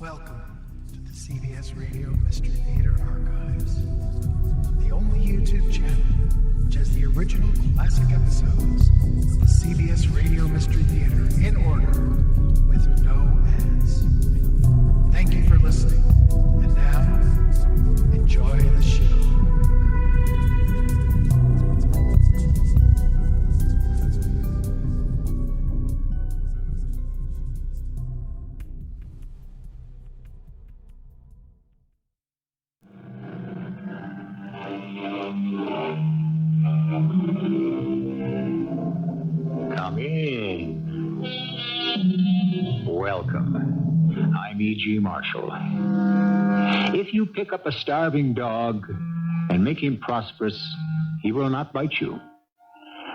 Welcome to the CBS Radio Mystery Theater Archives, the only YouTube channel which has the original classic episodes of the CBS Radio Mystery Theater in order with no ads. Thank you for listening, and now, enjoy the show. Come in. Welcome. I'm E.G. Marshall. If you pick up a starving dog and make him prosperous, he will not bite you.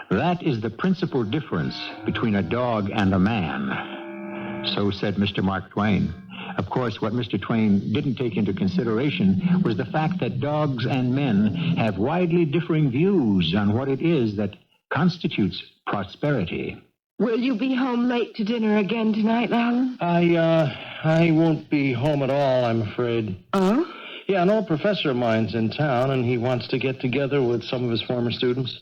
That is the principal difference between a dog and a man. So said Mr. Mark Twain. Of course, what Mr. Twain didn't take into consideration was the fact that dogs and men have widely differing views on what it is that constitutes prosperity. Will you be home late to dinner again tonight, Alan? I won't be home at all, I'm afraid. Oh? Yeah, an old professor of mine's in town, and he wants to get together with some of his former students.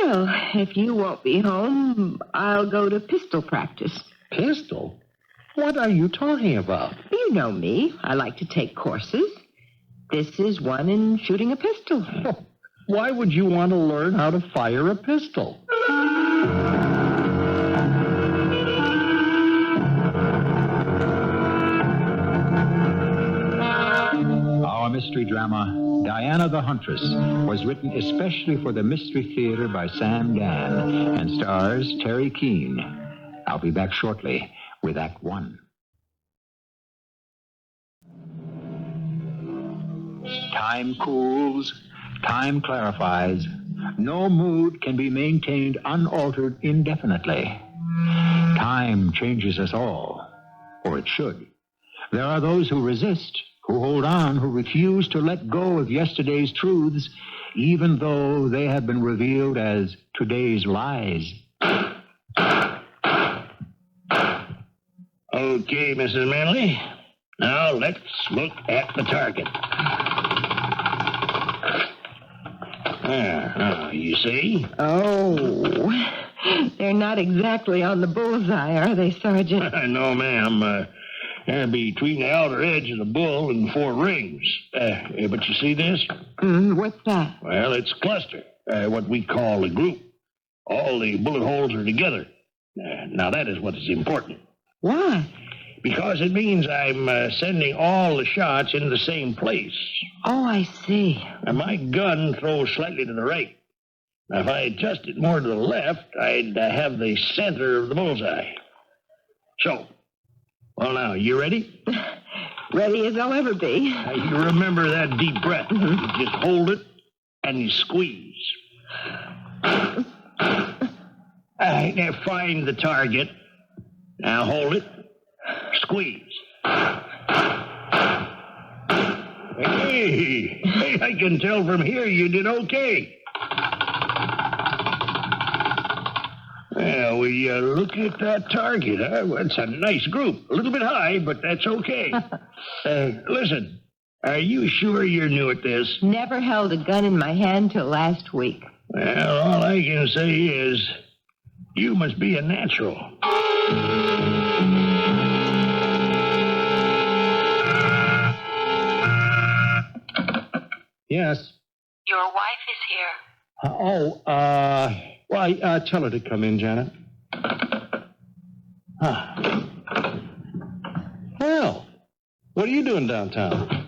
Well, if you won't be home, I'll go to pistol practice. Pistol? What are you talking about? You know me. I like to take courses. This is one in shooting a pistol. Why would you want to learn how to fire a pistol? Our mystery drama, Diana the Huntress, was written especially for the Mystery Theater by Sam Dann and stars Teri Keane. I'll be back shortly with Act One. Time cools, time clarifies. No mood can be maintained unaltered indefinitely. Time changes us all, or it should. There are those who resist, who hold on, who refuse to let go of yesterday's truths, even though they have been revealed as today's lies. Okay, Mrs. Manley. Now let's look at the target. There, you see? Oh, they're not exactly on the bullseye, are they, Sergeant? No, ma'am. They're between the outer edge of the bull and 4 rings. But you see this? What's that? Well, it's a cluster, what we call a group. All the bullet holes are together. Now, that is what is important. Why? Because it means I'm sending all the shots into the same place. Oh, I see. Now, my gun throws slightly to the right. Now, if I adjust it more to the left, I'd have the center of the bullseye. So, well, now, you ready? Ready as I'll ever be. Now, you remember that deep breath. You just hold it and you squeeze. All right, now find the target. Now hold it. Squeeze. Hey, I can tell from here you did okay. Well, we look at that target, huh? Well, it's a nice group. A little bit high, but that's okay. Listen, are you sure you're new at this? Never held a gun in my hand till last week. Well, all I can say is you must be a natural. Yes. Your wife is here. Well, tell her to come in, Janet. Well, what are you doing downtown?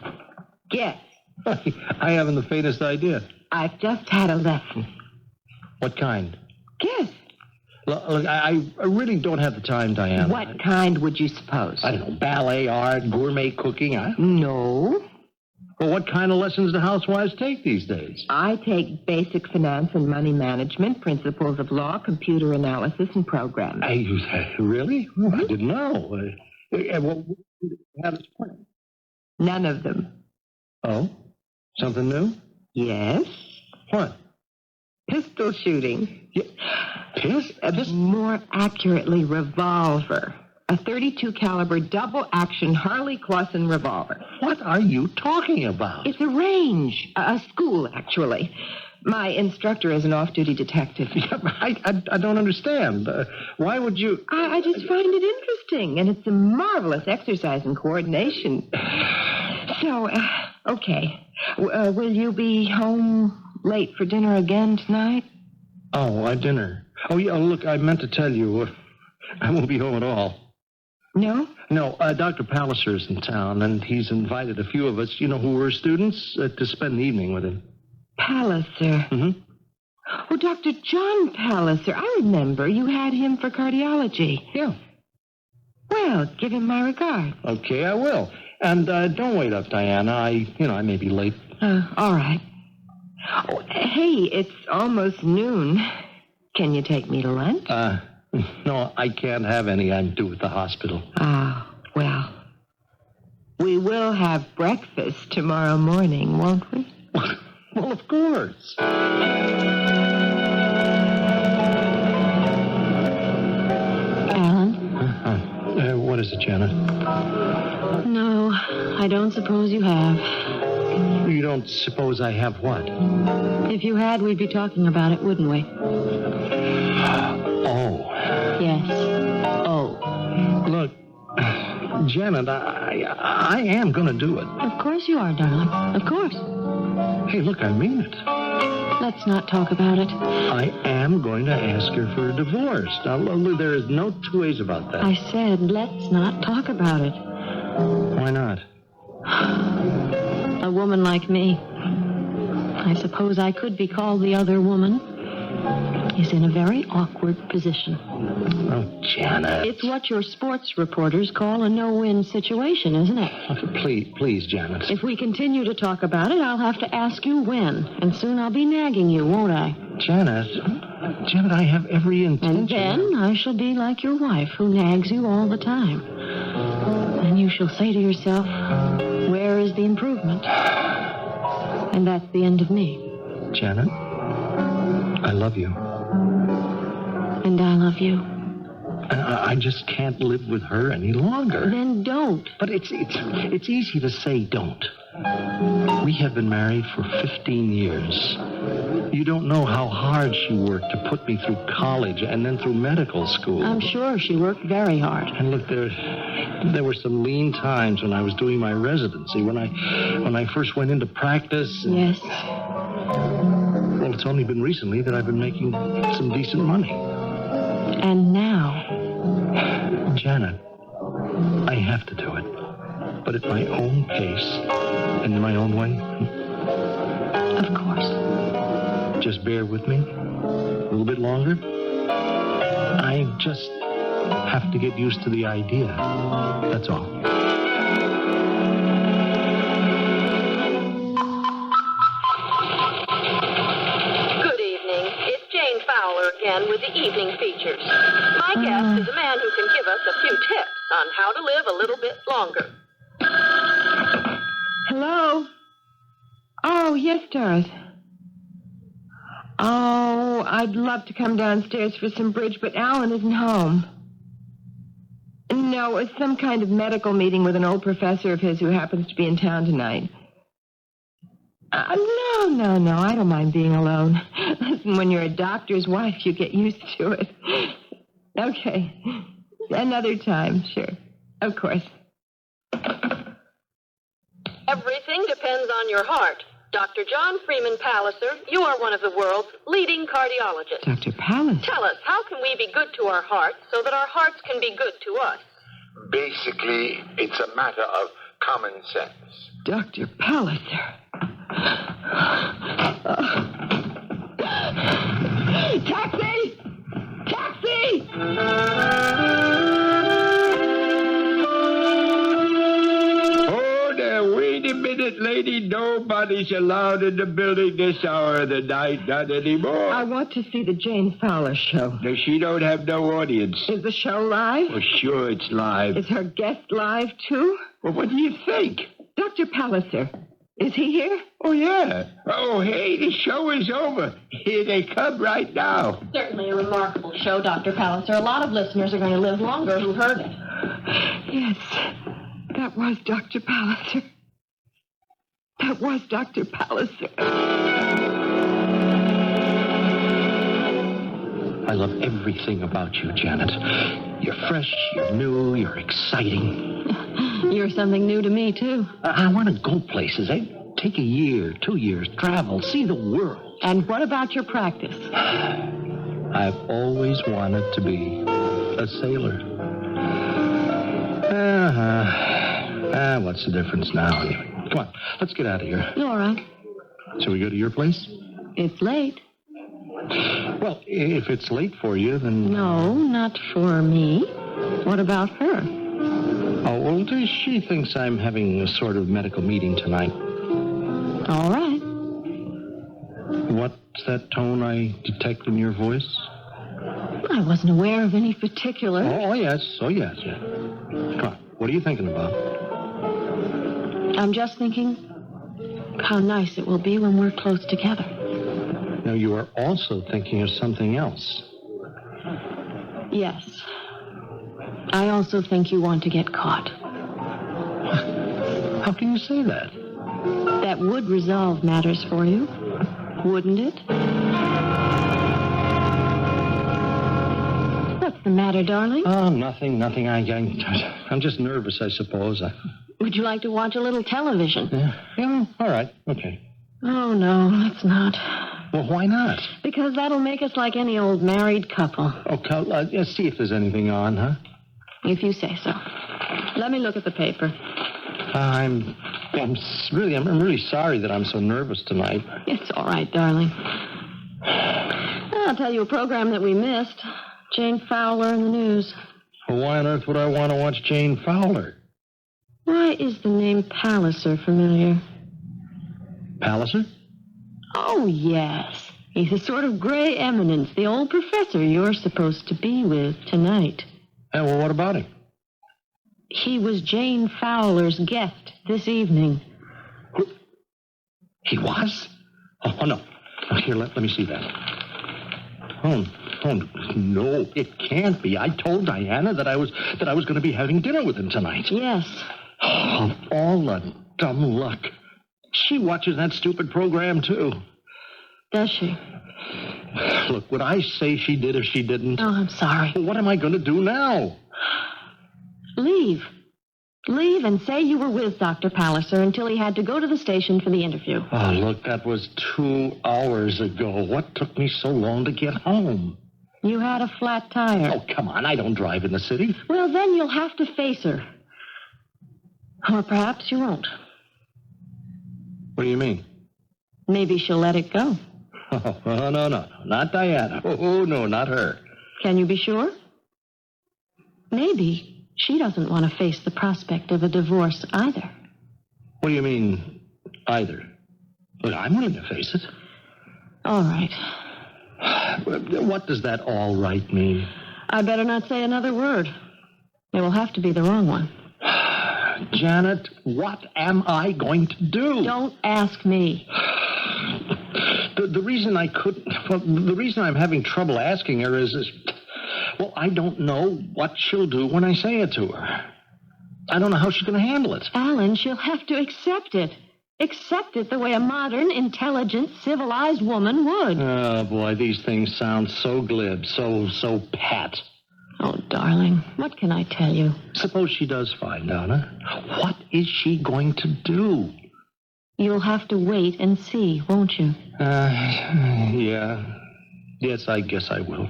Guess. I haven't the faintest idea. I've just had a lesson. What kind? Guess. Look, I really don't have the time, Diana. What kind would you suppose? I don't know, ballet, art, gourmet cooking. No. Well, what kind of lessons do housewives take these days? I take basic finance and money management, principles of law, computer analysis, and programming. Really? Well, I didn't know. What have this plan? None of them. Oh? Something new? Yes. What? Pistol shooting. More More accurately, revolver. a .32 caliber double-action Harley Clausen revolver. What are you talking about? It's a range, a school, actually. My instructor is an off-duty detective. Yeah, I don't understand. Why would you... I just find it interesting, and it's a marvelous exercise in coordination. So, okay. Will you be home late for dinner again tonight? Oh, why dinner? Oh, yeah, look, I meant to tell you, I won't be home at all. No? No, Dr. Palliser's in town, and he's invited a few of us, who were students, to spend the evening with him. Palliser. Mm-hmm. Oh, Dr. John Palliser. I remember you had him for cardiology. Yeah. Well, give him my regard. Okay, I will. And don't wait up, Diana. I may be late. All right. Oh, hey, it's almost noon. Can you take me to lunch? No, I can't have any. I'm due at the hospital. Ah, well. We will have breakfast tomorrow morning, won't we? Well, of course. Alan? What is it, Janet? No, I don't suppose you have. You don't suppose I have what? If you had, we'd be talking about it, wouldn't we? Oh. Yes. Oh. Look, Janet, I am going to do it. Of course you are, darling. Of course. Hey, look, I mean it. Let's not talk about it. I am going to ask her for a divorce. Now, there is no two ways about that. I said, let's not talk about it. Why not? A woman like me, I suppose I could be called the other woman, is in a very awkward position. Oh, Janet. It's what your sports reporters call a no-win situation, isn't it? Please, Janet. If we continue to talk about it, I'll have to ask you when. And soon I'll be nagging you, won't I? Janet, I have every intention. And then I shall be like your wife, who nags you all the time. And you shall say to yourself, where is the improvement? And that's the end of me. Janet, I love you. And I love you. I just can't live with her any longer. Then don't. But it's easy to say don't. We have been married for 15 years. You don't know how hard she worked to put me through college and then through medical school. I'm sure she worked very hard. And look, there were some lean times when I was doing my residency, when I first went into practice. Yes. Well, it's only been recently that I've been making some decent money. And now? Janet, I have to do it. But at my own pace and in my own way. Of course. Just bear with me a little bit longer. I just have to get used to the idea. That's all. Again with the evening features. My guest is a man who can give us a few tips on how to live a little bit longer. Hello? Oh, yes, Doris. Oh, I'd love to come downstairs for some bridge, but Alan isn't home. No, it's some kind of medical meeting with an old professor of his who happens to be in town tonight. No, I don't mind being alone. Listen, when you're a doctor's wife, you get used to it. Okay. Another time, sure. Of course. Everything depends on your heart. Dr. John Freeman Palliser, you are one of the world's leading cardiologists. Dr. Palliser? Tell us, how can we be good to our hearts so that our hearts can be good to us? Basically, it's a matter of common sense. Dr. Palliser. Taxi! Taxi! Oh, now, wait a minute, lady. Nobody's allowed in the building this hour of the night, not anymore. I want to see the Jane Fowler show. No, she don't have no audience. Is the show live? Well, sure it's live. Is her guest live, too? Well, what do you think? Dr. Palliser. Is he here? Oh, yeah. Oh, hey, the show is over. Here they come right now. Certainly a remarkable show, Dr. Palliser. A lot of listeners are going to live longer who heard it. Yes, that was Dr. Palliser. That was Dr. Palliser. I love everything about you, Janet. You're fresh, you're new, you're exciting. You're something new to me, too. I want to go places. Take a year, 2 years, travel, see the world. And what about your practice? I've always wanted to be a sailor. What's the difference now? Anyway, come on, let's get out of here. All right. Shall we go to your place? It's late. Well, if it's late for you, then... No, not for me. What about her? Oh, well, she thinks I'm having a sort of medical meeting tonight. All right. What's that tone I detect in your voice? I wasn't aware of any particular. Oh, yes. Yeah. Come on, what are you thinking about? I'm just thinking how nice it will be when we're close together. Now, you are also thinking of something else. Yes. I also think you want to get caught. How can you say that? That would resolve matters for you, wouldn't it? What's the matter, darling? Oh, nothing. I'm just nervous, I suppose. Would you like to watch a little television? Yeah, all right, okay. Oh, no, let's not. Well, why not? Because that'll make us like any old married couple. Okay, see if there's anything on, huh? If you say so. Let me look at the paper. I'm really sorry that I'm so nervous tonight. It's all right, darling. I'll tell you a program that we missed. Jane Fowler in the news. Well, why on earth would I want to watch Jane Fowler? Why is the name Palliser familiar? Palliser? Oh, yes. He's a sort of gray eminence, the old professor you're supposed to be with tonight. Yeah, well, what about him? He was Jane Fowler's guest this evening. He was? Oh, no. Here, let me see that. Oh, no, it can't be. I told Diana that I was going to be having dinner with him tonight. Yes. Oh, all the dumb luck. She watches that stupid program, too. Does she? Look, would I say she did if she didn't? Oh, I'm sorry. What am I going to do now? Leave. Leave and say you were with Dr. Palliser until he had to go to the station for the interview. Oh, look, that was 2 hours ago. What took me so long to get home? You had a flat tire. Oh, come on. I don't drive in the city. Well, then you'll have to face her. Or perhaps you won't. What do you mean? Maybe she'll let it go. Oh, no. Not Diana. Oh, no, not her. Can you be sure? Maybe she doesn't want to face the prospect of a divorce either. What do you mean, either? Look, I'm willing to face it. All right. What does that all right mean? I better not say another word. It will have to be the wrong one. Janet, what am I going to do? Don't ask me. The reason the reason I'm having trouble asking her is, well, I don't know what she'll do when I say it to her. I don't know how she's going to handle it. Alan, she'll have to accept it. Accept it the way a modern, intelligent, civilized woman would. Oh, boy, these things sound so glib, so pat. Oh, darling, what can I tell you? Suppose she does find out, huh? What is she going to do? You'll have to wait and see, won't you? Yeah. Yes, I guess I will.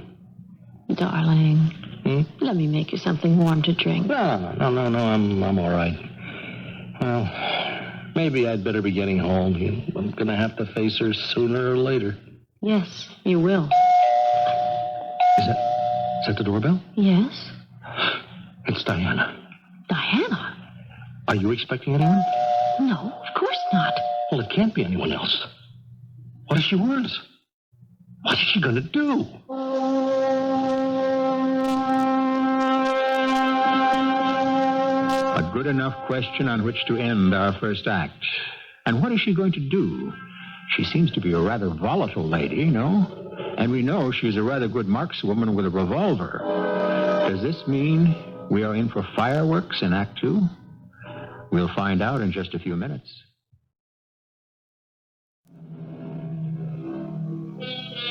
Darling, let me make you something warm to drink. No, I'm all right. Well, maybe I'd better be getting home. I'm going to have to face her sooner or later. Yes, you will. Is that the doorbell? Yes. It's Diana. Diana? Are you expecting anyone? No, of course not. Well, it can't be anyone else. What if she was? What is she going to do? A good enough question on which to end our first act. And what is she going to do? She seems to be a rather volatile lady, no? And we know she's a rather good markswoman with a revolver. Does this mean We are in for fireworks in Act 2. We'll find out in just a few minutes.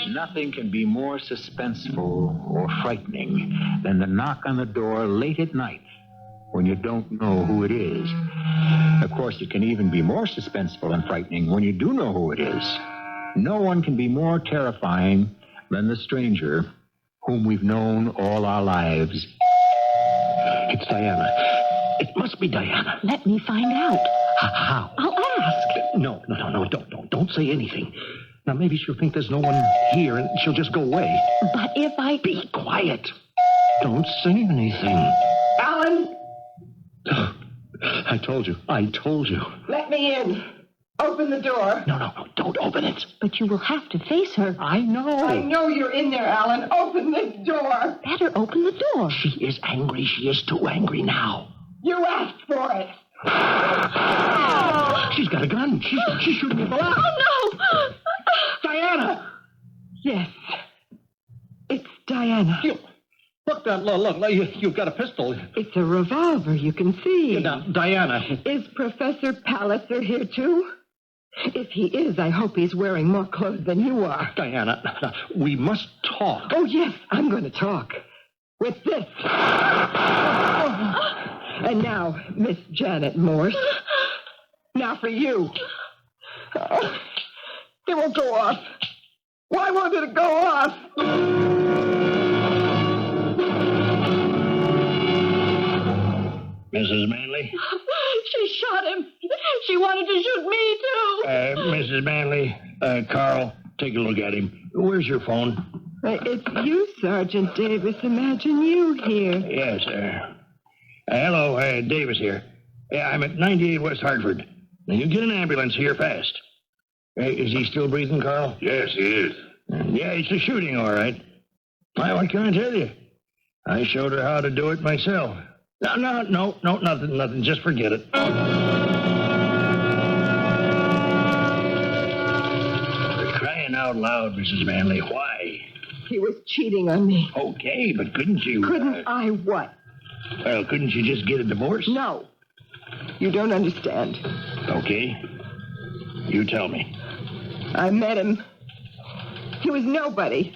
Nothing can be more suspenseful or frightening than the knock on the door late at night when you don't know who it is. Of course, it can even be more suspenseful and frightening when you do know who it is. No one can be more terrifying than the stranger whom we've known all our lives. It's Diana. It must be Diana. Let me find out. How? I'll ask. No, don't say anything. Now, maybe she'll think there's no one here and she'll just go away. But if I... Be quiet. Don't say anything. Alan, I told you. let me in. Open the door. No, don't open it. But you will have to face her. I know. I know you're in there, Alan. Open this door. Better open the door. She is angry. She is too angry now. You asked for it. She's got a gun. She's shooting people out. Oh, no! Diana! Yes. It's Diana. Look, you've got a pistol. It's a revolver, you can see. Now, Diana. Is Professor Palliser here, too? If he is, I hope he's wearing more clothes than you are. Diana, we must talk. Oh, yes, I'm going to talk. With this. And now, Miss Janet Morse. Now for you. Oh, it won't go off. Why won't it go off? Mrs. Manley? She shot him. She wanted to shoot me, too. Mrs. Manley, Carl, take a look at him. Where's your phone? It's you, Sergeant Davis. Imagine you here. Yes, sir. Hello, Davis here. I'm at 98 West Hartford. Now, you get an ambulance here fast. Is he still breathing, Carl? Yes, he is. Yeah, it's a shooting, all right. Why, what can I tell you? I showed her how to do it myself. No, nothing. Just forget it. For crying out loud, Mrs. Manley, why? He was cheating on me. Okay, but couldn't you... Couldn't I what? Well, couldn't you just get a divorce? No. You don't understand. Okay. You tell me. I met him. He was nobody.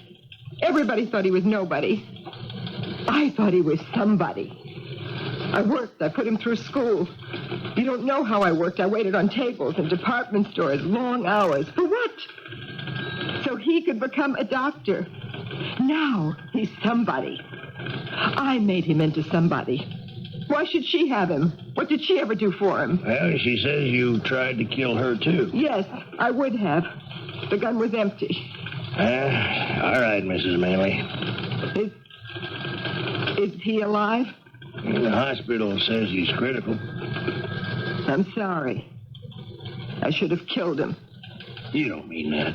Everybody thought he was nobody. I thought he was somebody. I worked. I put him through school. You don't know how I worked. I waited on tables in department stores, long hours. For what? So he could become a doctor. Now he's somebody. I made him into somebody. Why should she have him? What did she ever do for him? Well, she says you tried to kill her, too. Yes, I would have. The gun was empty. All right, Mrs. Manley. Is he alive? The hospital says he's critical. I'm sorry. I should have killed him. You don't mean that.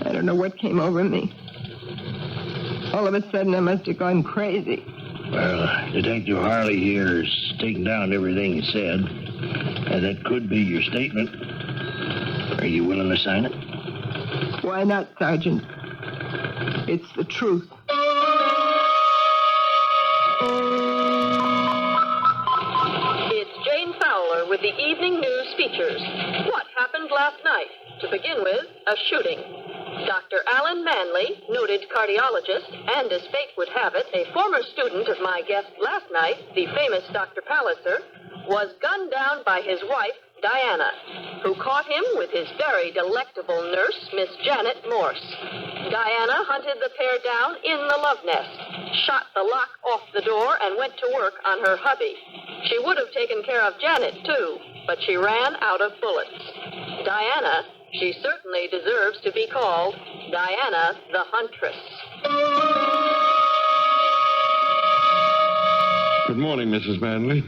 I don't know what came over me. All of a sudden, I must have gone crazy. Well, Detective Harley here has taken down everything he said. And that could be your statement. Are you willing to sign it? Why not, Sergeant? It's the truth. It's Jane Fowler with the evening news features. What happened last night? To begin with, a shooting. Dr. Alan Manley, noted cardiologist, and as fate would have it, a former student of my guest last night, the famous Dr. Palliser, was gunned down by his wife, Diana, who caught him with his very delectable nurse, Miss Janet Morse. Diana hunted the pair down in the love nest, shot the lock off the door, and went to work on her hubby. She would have taken care of Janet, too, but she ran out of bullets. Diana, she certainly deserves to be called Diana the Huntress. Good morning, Mrs. Manley.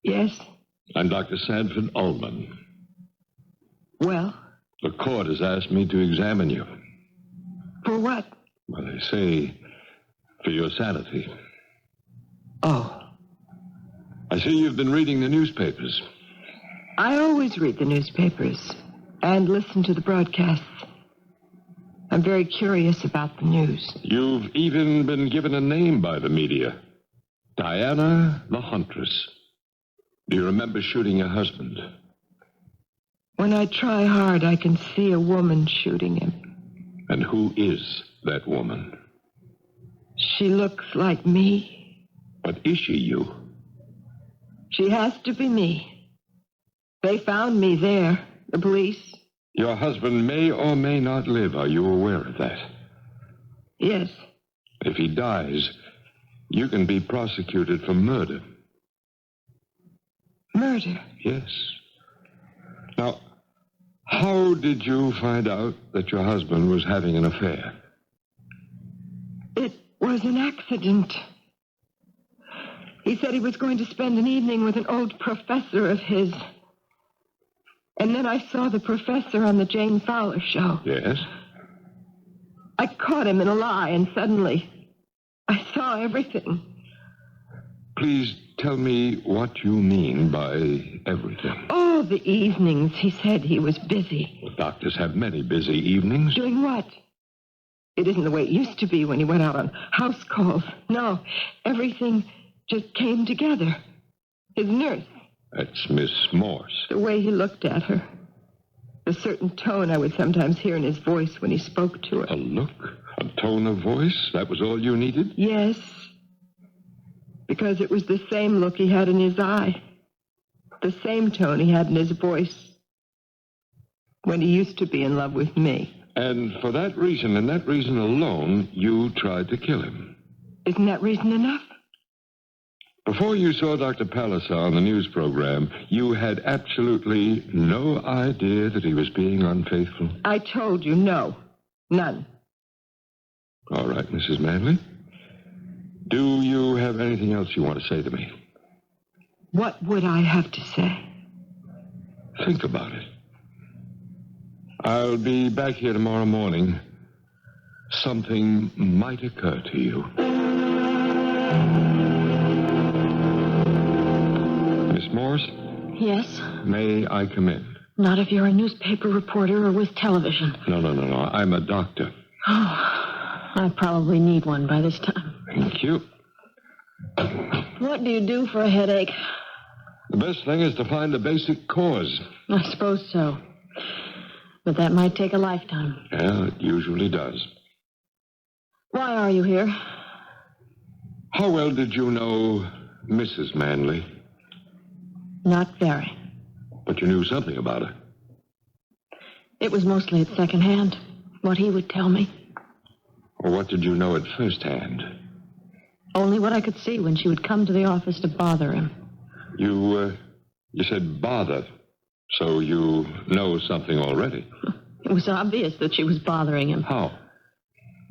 Yes? I'm Dr. Sanford Ullman. Well? The court has asked me to examine you. For what? Well, they say for your sanity. Oh. I see you've been reading the newspapers. I always read the newspapers and listen to the broadcasts. I'm very curious about the news. You've even been given a name by the media. Diana the Huntress. Do you remember shooting your husband? When I try hard, I can see a woman shooting him. And who is that woman? She looks like me. But is she you? She has to be me. They found me there, the police. Your husband may or may not live. Are you aware of that? Yes. If he dies, you can be prosecuted for murder. Murder? Yes. Now, how did you find out that your husband was having an affair? It was an accident. He said he was going to spend an evening with an old professor of his. And then I saw the professor on the Jane Fowler show. Yes? I caught him in a lie, and suddenly I saw everything. Please tell me what you mean by everything. All the evenings he said he was busy. Well, doctors have many busy evenings. Doing what? It isn't the way it used to be when he went out on house calls. No, everything just came together. His nurse. That's Miss Morse. The way he looked at her. The certain tone I would sometimes hear in his voice when he spoke to her. A look? A tone of voice? That was all you needed? Yes. Because it was the same look he had in his eye. The same tone he had in his voice. When he used to be in love with me. And for that reason, and that reason alone, you tried to kill him. Isn't that reason enough? Before you saw Dr. Palliser on the news program, you had absolutely no idea that he was being unfaithful? I told you no. None. All right, Mrs. Manley. Do you have anything else you want to say to me? What would I have to say? Think about it. I'll be back here tomorrow morning. Something might occur to you. Miss Morse? Yes? May I come in? Not if you're a newspaper reporter or with television. No. I'm a doctor. Oh, I probably need one by this time. Thank you. What do you do for a headache? The best thing is to find the basic cause. I suppose so. But that might take a lifetime. Yeah, it usually does. Why are you here? How well did you know Mrs. Manley? Not very. But you knew something about her. It was mostly at second hand. What he would tell me. Or what did you know at first hand? Only what I could see when she would come to the office to bother him. You said bother. So you know something already. It was obvious that she was bothering him. How?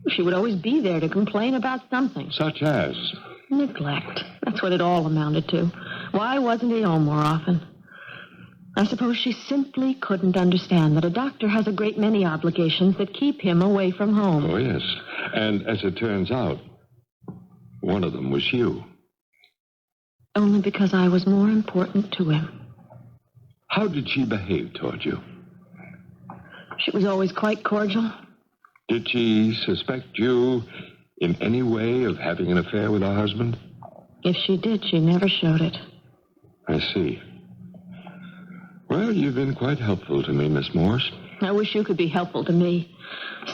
She would always be there to complain about something. Such as? Neglect. That's what it all amounted to. Why wasn't he home more often? I suppose she simply couldn't understand that a doctor has a great many obligations that keep him away from home. Oh, yes. And as it turns out, one of them was you. Only because I was more important to him. How did she behave toward you? She was always quite cordial. Did she suspect you in any way of having an affair with her husband? If she did, she never showed it. I see. Well, you've been quite helpful to me, Miss Morse. I wish you could be helpful to me.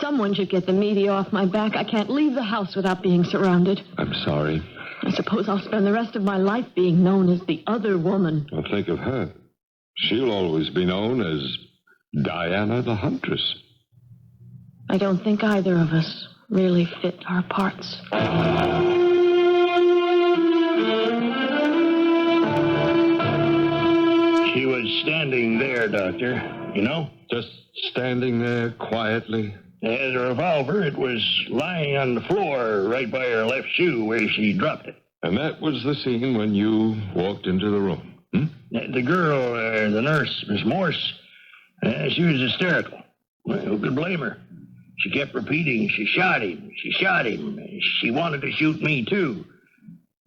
Someone should get the media off my back. I can't leave the house without being surrounded. I'm sorry. I suppose I'll spend the rest of my life being known as the other woman. Well, think of her. She'll always be known as Diana the Huntress. I don't think either of us really fit our parts. She was standing there, Doctor. You know? Just standing there quietly? As a revolver, it was lying on the floor right by her left shoe where she dropped it. And that was the scene when you walked into the room? The girl, the nurse, Miss Morse, she was hysterical. Well, who could blame her? She kept repeating, she shot him, she shot him. She wanted to shoot me, too.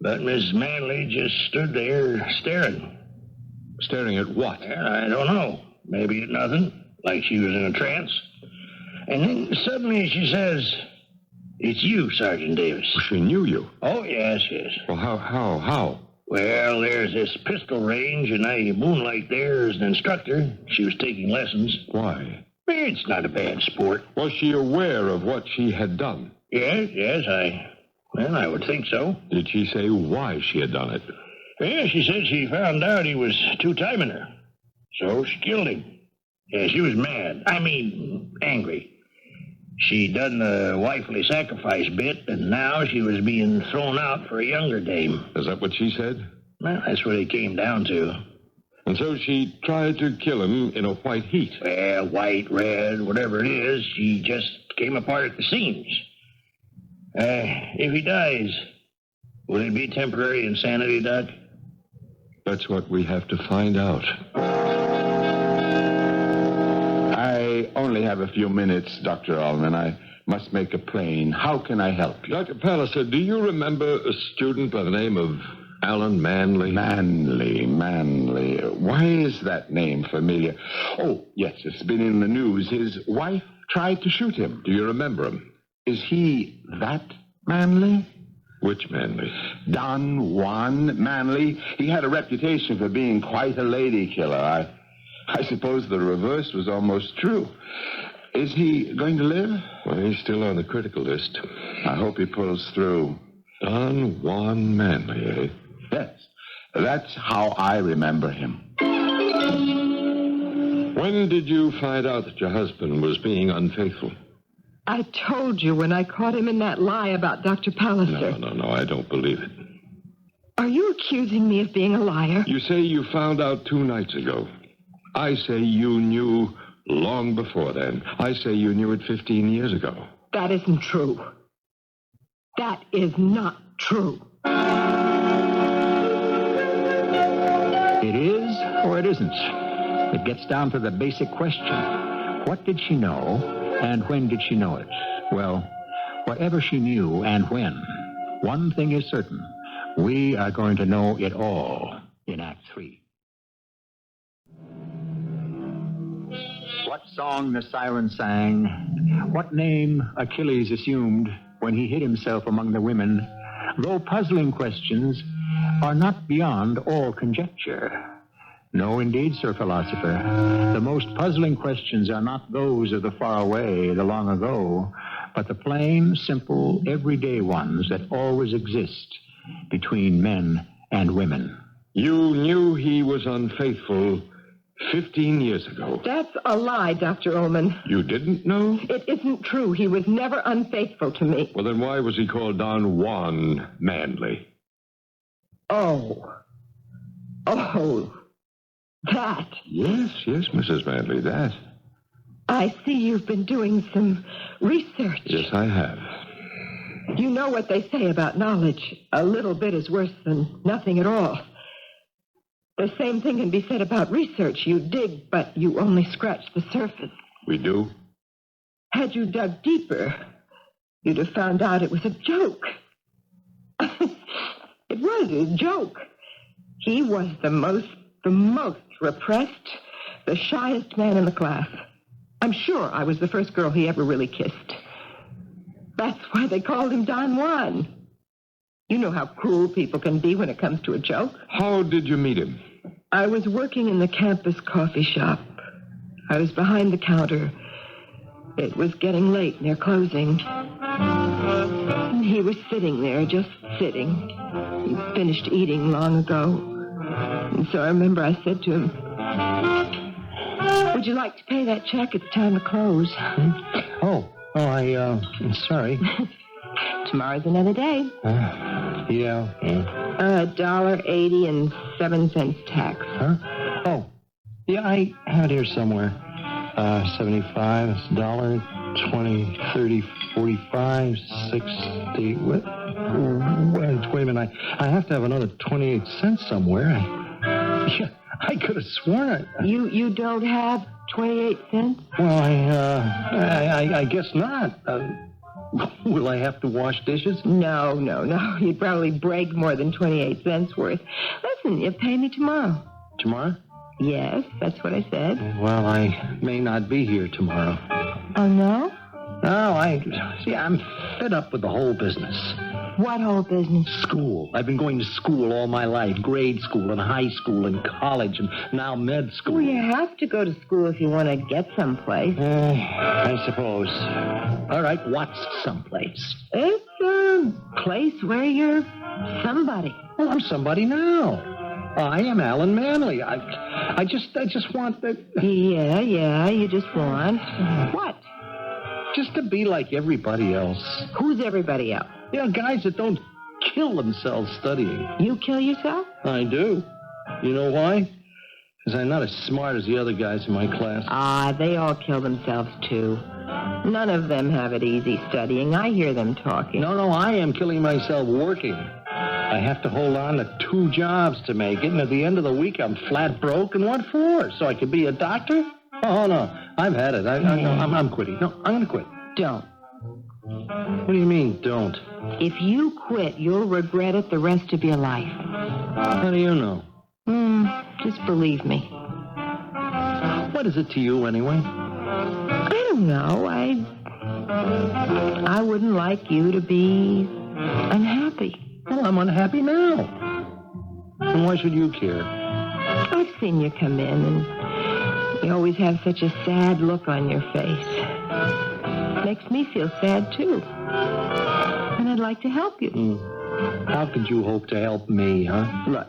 But Miss Manley just stood there staring. Staring at what? I don't know. Maybe at nothing, like she was in a trance. And then suddenly she says, It's you, Sergeant Davis. She knew you. Oh, yes, yes. Well, how? Well, there's this pistol range, and I moonlight there as an instructor. She was taking lessons. Why? It's not a bad sport. Was she aware of what she had done? Yes, I would think so. Did she say why she had done it? Yeah, she said she found out he was two-timing her. So she killed him. Yeah, she was mad. Angry. She done the wifely sacrifice bit, and now she was being thrown out for a younger dame. Is that what she said? Well, that's what it came down to. And so she tried to kill him in a white heat. Well, white, red, whatever it is, she just came apart at the seams. If he dies, will it be temporary insanity, Doc? That's what we have to find out. I only have a few minutes, Dr. Allman. I must make it plain. How can I help you? Dr. Palliser, do you remember a student by the name of Alan Manley? Manley. Why is that name familiar? Oh, yes, it's been in the news. His wife tried to shoot him. Do you remember him? Is he that Manley? Which Manley? Don Juan Manley. He had a reputation for being quite a lady killer. I suppose the reverse was almost true. Is he going to live? Well, he's still on the critical list. I hope he pulls through. Don Juan Manley, eh? Yes, that's how I remember him. When did you find out that your husband was being unfaithful? I told you when I caught him in that lie about Dr. Palliser. No, I don't believe it. Are you accusing me of being a liar? You say you found out 2 nights ago. I say you knew long before then. I say you knew it 15 years ago. That isn't true. That is not true. It is or it isn't. It gets down to the basic question. What did she know, and when did she know it? Well, whatever she knew and when, one thing is certain. We are going to know it all in Act 3. What song the siren sang, what name Achilles assumed when he hid himself among the women, though puzzling questions, are not beyond all conjecture. No, indeed, Sir Philosopher. The most puzzling questions are not those of the far away, the long ago, but the plain, simple, everyday ones that always exist between men and women. You knew he was unfaithful 15 years ago. That's a lie, Dr. Ullman. You didn't know? It isn't true. He was never unfaithful to me. Well, then why was he called Don Juan Manley? Oh, that. Yes, Mrs. Manley, that. I see you've been doing some research. Yes, I have. You know what they say about knowledge. A little bit is worse than nothing at all. The same thing can be said about research. You dig, but you only scratch the surface. We do? Had you dug deeper, you'd have found out it was a joke. It was a joke. He was the most repressed, the shyest man in the class. I'm sure I was the first girl he ever really kissed. That's why they called him Don Juan. You know how cruel people can be when it comes to a joke. How did you meet him? I was working in the campus coffee shop. I was behind the counter. It was getting late near closing. And he was sitting there, just sitting. He'd finished eating long ago. And so I remember I said to him, "Would you like to pay that check? It's time to close." I'm sorry. Tomorrow's another day. Yeah. $1.80 tax. Huh? Oh, yeah, I have it here somewhere. 75, it's $1, 20, 30, 45, 60. Wait a minute. I have to have another 28 cents somewhere. I could have sworn it. You don't have 28 cents? Well, I guess not. Will I have to wash dishes? No. You'd probably break more than 28 cents worth. Listen, you pay me tomorrow. Tomorrow? Yes, that's what I said. Well, I may not be here tomorrow. Oh, no? No, I'm fed up with the whole business. What whole business? School. I've been going to school all my life. Grade school and high school and college and now med school. Well, you have to go to school if you want to get someplace. I suppose. All right, what's someplace? It's a place where you're somebody. Well, I'm somebody now. I am Alan Manley. I just want that. Yeah, you just want... What? Just to be like everybody else. Who's everybody else? Guys that don't kill themselves studying. You kill yourself? I do. You know why? Because I'm not as smart as the other guys in my class. They all kill themselves, too. None of them have it easy studying. I hear them talking. No, I am killing myself working. I have to hold on to 2 jobs to make it, and at the end of the week, I'm flat broke. And what for? So I could be a doctor? Oh, no. I've had it. I'm quitting. No, I'm going to quit. Don't. What do you mean, don't? If you quit, you'll regret it the rest of your life. How do you know? Just believe me. What is it to you, anyway? I don't know. I wouldn't like you to be unhappy. Well, I'm unhappy now. And why should you care? I've seen you come in, and you always have such a sad look on your face. Makes me feel sad, too. And I'd like to help you. How could you hope to help me, huh? Look,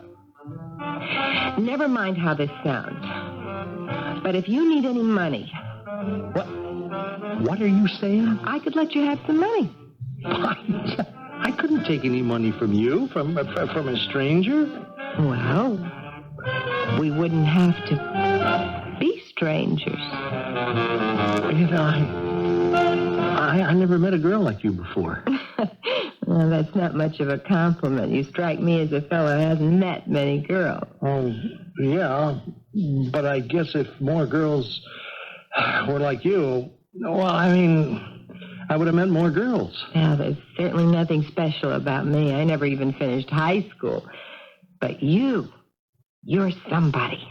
never mind how this sounds, but if you need any money... What are you saying? I could let you have some money. I couldn't take any money from you, from a stranger. Well, we wouldn't have to be strangers. I never met a girl like you before. Well, that's not much of a compliment. You strike me as a fellow who hasn't met many girls. Oh, yeah. But I guess if more girls were like you, well, I would have met more girls. Now, there's certainly nothing special about me. I never even finished high school. But you're somebody.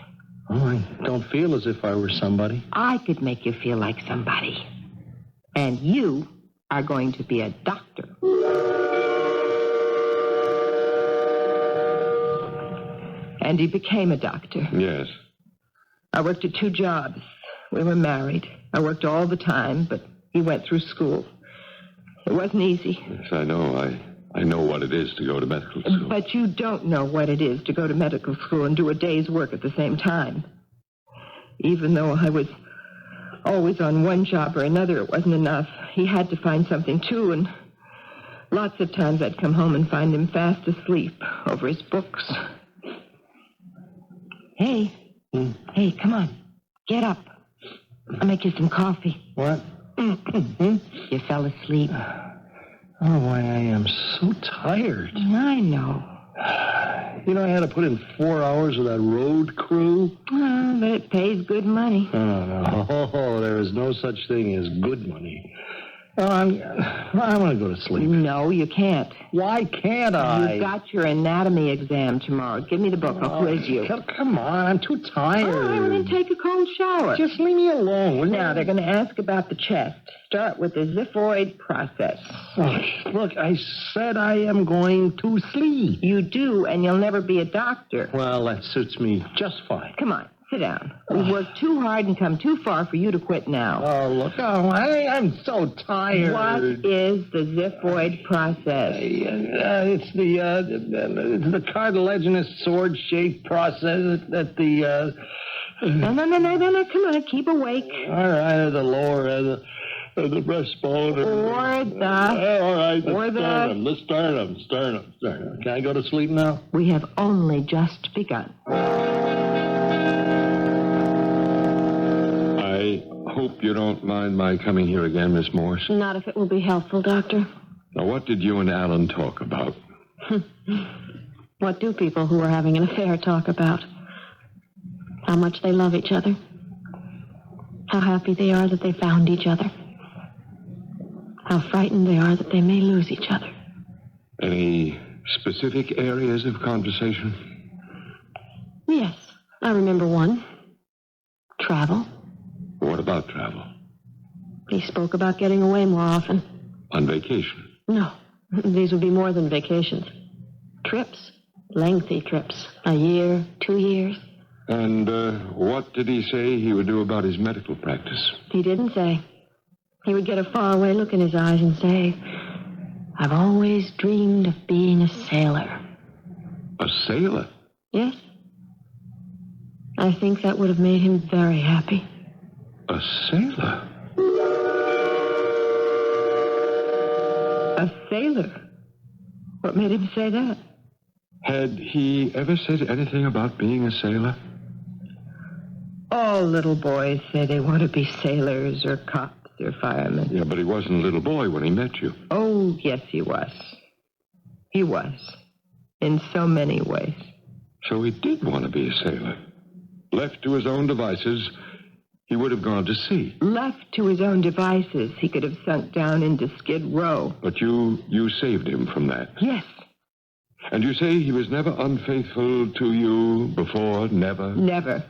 Oh, I don't feel as if I were somebody. I could make you feel like somebody. And you are going to be a doctor. And he became a doctor. Yes. I worked at 2 jobs. We were married. I worked all the time, but he went through school. It wasn't easy. Yes, I know. I know what it is to go to medical school. But you don't know what it is to go to medical school and do a day's work at the same time. Even though I was always on one job or another, it wasn't enough. He had to find something, too, and lots of times I'd come home and find him fast asleep over his books. Hey. Hey, come on. Get up. I'll make you some coffee. What? You fell asleep. Oh, boy, I am so tired. I know. You know, I had to put in 4 hours with that road crew. Well, but it pays good money. Oh, there is no such thing as good money. I want to go to sleep. No, you can't. Why can't I? You've got your anatomy exam tomorrow. Give me the book. I'll quiz you. Come on, I'm too tired. All right, then take a cold shower. Just leave me alone, will you? Now, they're going to ask about the chest. Start with the xiphoid process. Oh, look, I said I am going to sleep. You do, and you'll never be a doctor. Well, that suits me just fine. Come on. Sit down. We've worked too hard and come too far for you to quit now. Oh, look, I'm so tired. What is the xiphoid process? It's the cartilaginous sword-shaped process that the... No. Come on, keep awake. All right, the lower end of the breastbone. All right, the sternum. Can I go to sleep now? We have only just begun. I hope you don't mind my coming here again, Miss Morse. Not if it will be helpful, Doctor. Now, what did you and Alan talk about? What do people who are having an affair talk about? How much they love each other. How happy they are that they found each other. How frightened they are that they may lose each other. Any specific areas of conversation? Yes, I remember one. Travel. What about travel? He spoke about getting away more often. On vacation? No, these would be more than vacations. Trips. Lengthy trips. A year, 2 years. And what did he say he would do about his medical practice? He didn't say. He would get a faraway look in his eyes and say, I've always dreamed of being a sailor. A sailor? Yes. I think that would have made him very happy. A sailor? A sailor? What made him say that? Had he ever said anything about being a sailor? All little boys say they want to be sailors or cops or firemen. Yeah, but he wasn't a little boy when he met you. Oh, yes, he was. He was. In so many ways. So he did want to be a sailor. Left to his own devices, he would have gone to sea. Left to his own devices, he could have sunk down into Skid Row. But you saved him from that. Yes. And you say he was never unfaithful to you before? Never? Never.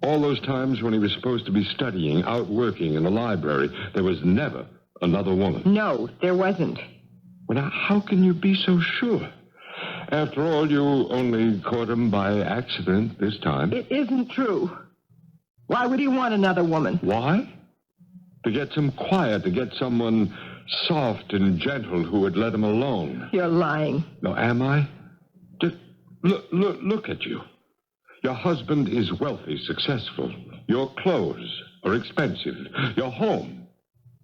All those times when he was supposed to be studying, out working in the library, there was never another woman? No, there wasn't. Well, now, how can you be so sure? After all, you only caught him by accident this time. It isn't true. Why would he want another woman? Why? To get some quiet, to get someone soft and gentle who would let him alone. You're lying. No, am I? Just look at you. Your husband is wealthy, successful. Your clothes are expensive. Your home,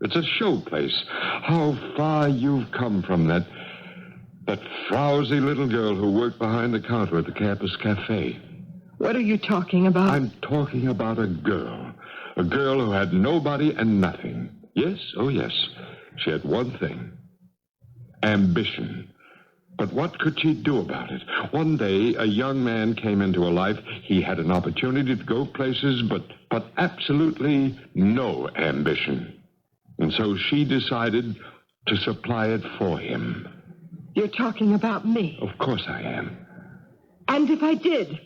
it's a show place. How far you've come from that frowsy little girl who worked behind the counter at the campus cafe. What are you talking about? I'm talking about a girl who had nobody and nothing. Yes, oh yes, she had one thing. Ambition. But what could she do about it? One day, a young man came into her life. He had an opportunity to go places, but absolutely no ambition. And so she decided to supply it for him. You're talking about me. Of course I am. And if I did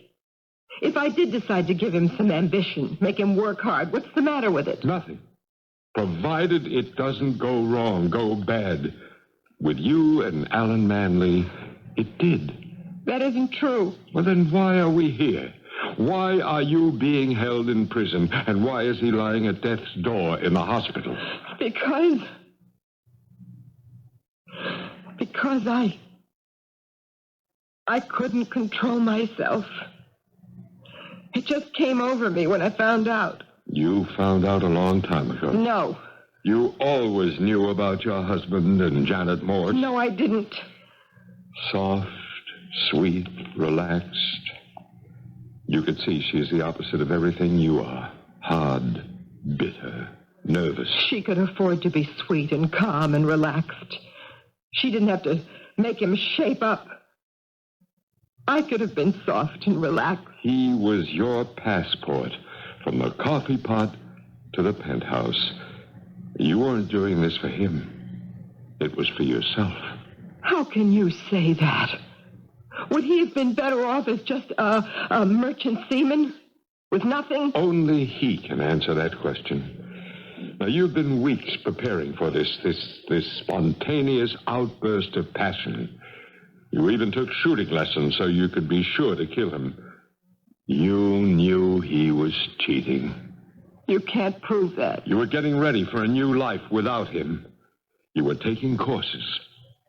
decide to give him some ambition, make him work hard, what's the matter with it? Nothing. Provided it doesn't go wrong, go bad. With you and Alan Manley, it did. That isn't true. Well, then why are we here? Why are you being held in prison? And why is he lying at death's door in the hospital? Because I couldn't control myself. It just came over me when I found out. You found out a long time ago. No. You always knew about your husband and Janet Morse. No, I didn't. Soft, sweet, relaxed. You could see she's the opposite of everything you are. Hard, bitter, nervous. She could afford to be sweet and calm and relaxed. She didn't have to make him shape up. I could have been soft and relaxed. He was your passport from the coffee pot to the penthouse. You weren't doing this for him. It was for yourself. How can you say that? Would he have been better off as just a merchant seaman with nothing? Only he can answer that question. Now, you've been weeks preparing for this spontaneous outburst of passion. You even took shooting lessons so you could be sure to kill him. You knew he was cheating. You can't prove that. You were getting ready for a new life without him. You were taking courses.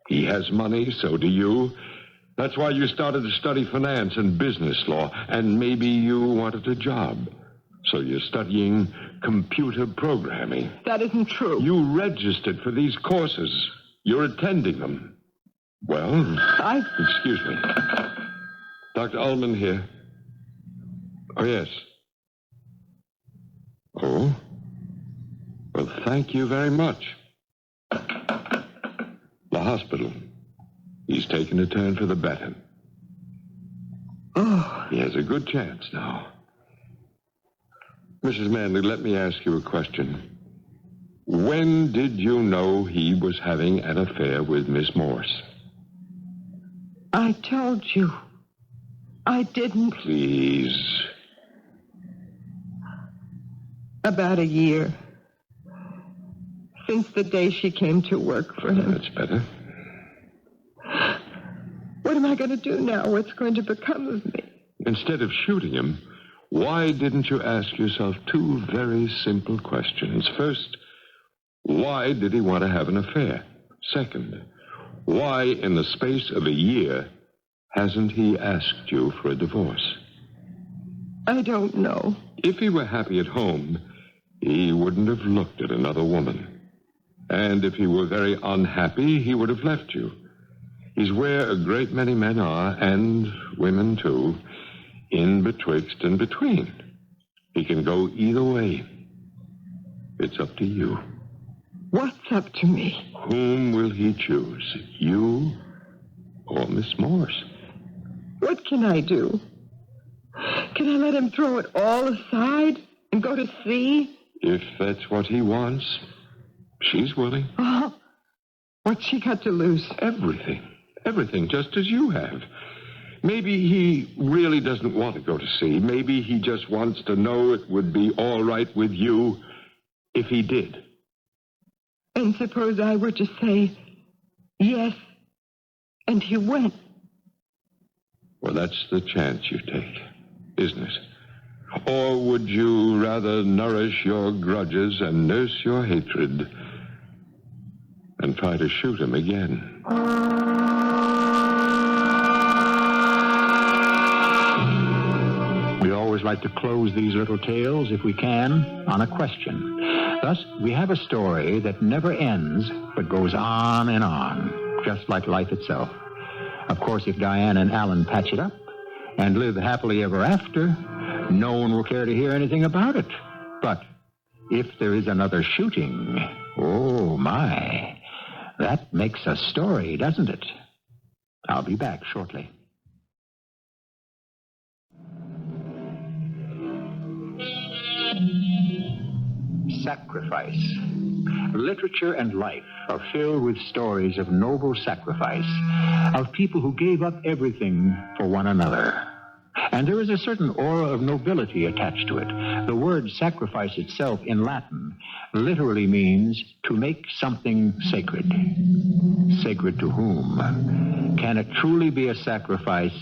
He has money, so do you. That's why you started to study finance and business law, and maybe you wanted a job. So you're studying computer programming. That isn't true. You registered for these courses. You're attending them. Well, excuse me. Dr. Ullman here. Oh, yes. Oh? Well, thank you very much. The hospital. He's taken a turn for the better. Oh. He has a good chance now. Mrs. Manley, let me ask you a question. When did you know he was having an affair with Miss Morse? I told you. I didn't. Please. About a year. since the day she came to work for him. That's better. What am I going to do now? What's going to become of me? Instead of shooting him, why didn't you ask yourself two very simple questions? First, why did he want to have an affair? Second, why in the space of a year hasn't he asked you for a divorce? I don't know. If he were happy at home, he wouldn't have looked at another woman. And if he were very unhappy, he would have left you. He's where a great many men are, and women too, in betwixt and between. He can go either way. It's up to you. What's up to me? Whom will he choose, you or Miss Morse? What can I do? Can I let him throw it all aside and go to sea? If that's what he wants, she's willing. Oh, what's she got to lose? Everything. Everything, just as you have. Maybe he really doesn't want to go to sea. Maybe he just wants to know it would be all right with you if he did. And suppose I were to say yes, and he went. Well, that's the chance you take, isn't it? Or would you rather nourish your grudges and nurse your hatred and try to shoot him again? We always like to close these little tales, if we can, on a question. Thus, we have a story that never ends, but goes on and on, just like life itself. Of course, if Diane and Alan patch it up and live happily ever after, no one will care to hear anything about it. But if there is another shooting, oh, my, that makes a story, doesn't it? I'll be back shortly. Sacrifice. Literature and life are filled with stories of noble sacrifice, of people who gave up everything for one another. And there is a certain aura of nobility attached to it. The word sacrifice itself in Latin literally means to make something sacred. Sacred to whom? Can it truly be a sacrifice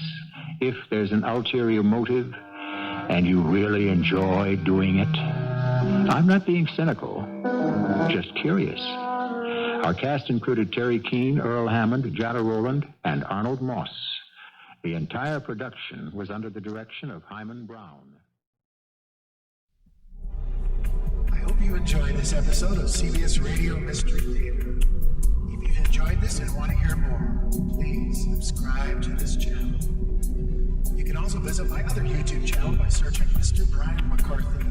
if there's an ulterior motive and you really enjoy doing it? I'm not being cynical, just curious. Our cast included Teri, Keane, Earl, Hammond, Jada, Rowland, and Arnold Moss. The entire production was under the direction of Hammond Brown. I hope you enjoyed this episode of CBS Radio Mystery Theater. If you've enjoyed this and want to hear more, please subscribe to this channel. You can also visit my other YouTube channel by searching Mr. Brian McCarthy.